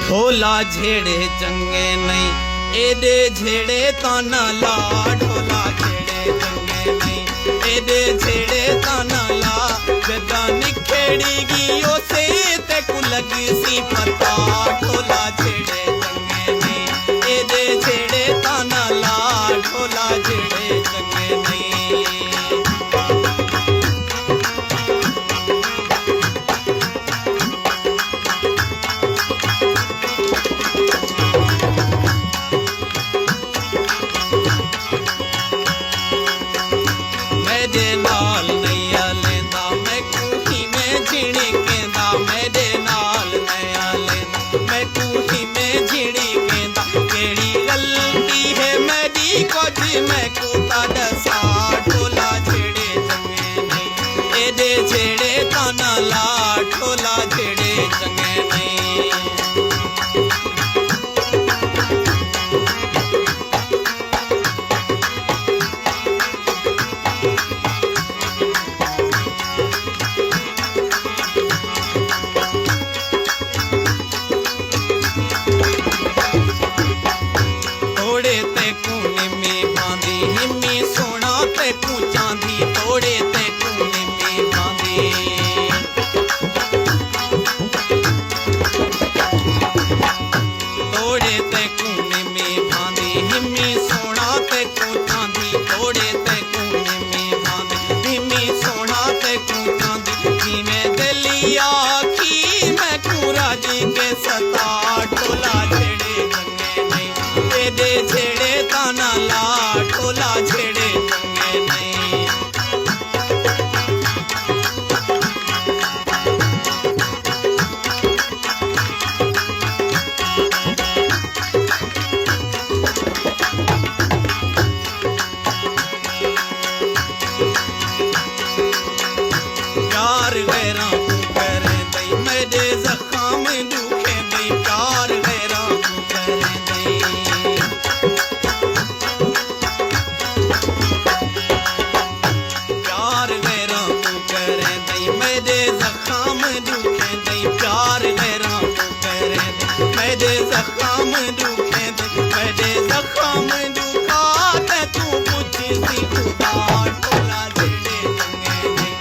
ढोला झेड़े चंगे नहीं एदे झेड़े ताना ला। ढोला झेड़े चंगे नहीं एदे झेड़े ताना ला। जदा निखेड़ी गियो से ते को लगी सी पता। ढोला झेड़े चंगे नहीं एदे झेड़े ताना ला। ढोला झेड़े चंगे नहीं। मेरे नाल नैया लेंदा मैं कूही में झिड़केंदा। मेरे नाल नैया लेंदा मैं कूही में झिड़केंदा। केड़ी गलती है मेरी कुछ मैं कूता दसा। ढोला झेड़े चंगे नहीं एदे झेड़े ताना ला। ढोला झेड़े चंगे नहीं। तोड़े ते कू निम्मी बांधी हिम्मी सोना ते कू चांदी। तोड़े ते कू निम्मी बांधी तोड़े ते कू निम्मी बांधी हिम्मी सोना ते कू चांदी। तोड़े ते कू निम्मी बांधी हिम्मी सोना ते कू चांदी। जिमें दिलिया की मैं कू राजी के सता। ढोला झेड़े चंगे नहीं एदे झेड़े ताना ला। ढोला झेड़े चंगे नहीं। प्यार गैरा तू करे दई मेरे जख्म दुखे दई। प्यार गैरा तू करे दई। प्यार गैरा तू करे दई मेरे जख्म दुखे दई। प्यार गैरा तू करे दई मेरे जख्म दुखे दई। मेरे जख्म दुखा ते तू पूछ सी खुदा। ढोला झेड़े चंगे नहीं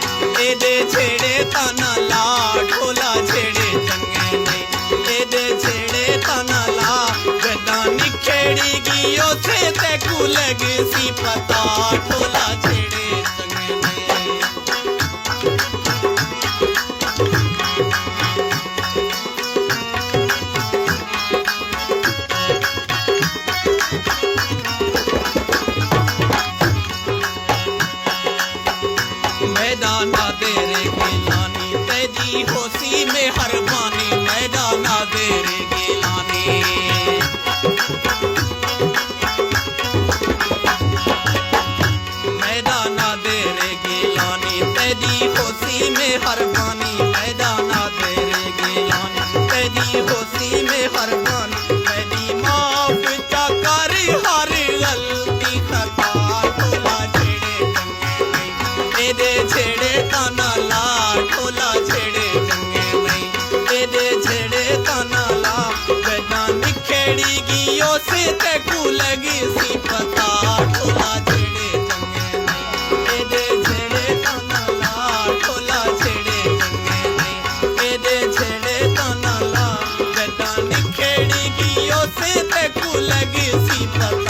एदे झेड़े ताना ला। ढोला झेड़े चंगे नहीं एदे झेड़े ताना ला। जदा निखेड़ी गियो से ते को लगी सी पता। ढोला झेड़े चंगे नहीं। मैदाना तेरे गिलानी तेरी होसी में हरबानी। मैदाना तेरे गिलानी मैदाना तेरे गिलानी तेरी होसी में हरबानी। मैदाना तेरे गिलानी तेरी होसी में हरबानी। मेरी माफ चा कर हर गलती खता। ढोला झेड़े चंगे नहीं एदे झेड़े ताना ला। ढोला झेड़े चंगे नहीं एदे झेड़े ताना ला। जदा निखेड़ी गियो से ते को लगी सी पता। ढोला झेड़े चंगे नहीं एदे झेड़े ताना ला। ढोला झेड़े चंगे नहीं एदे झेड़े ताना ला। जदा निखेड़ी गियो से ते को लगी सी पता।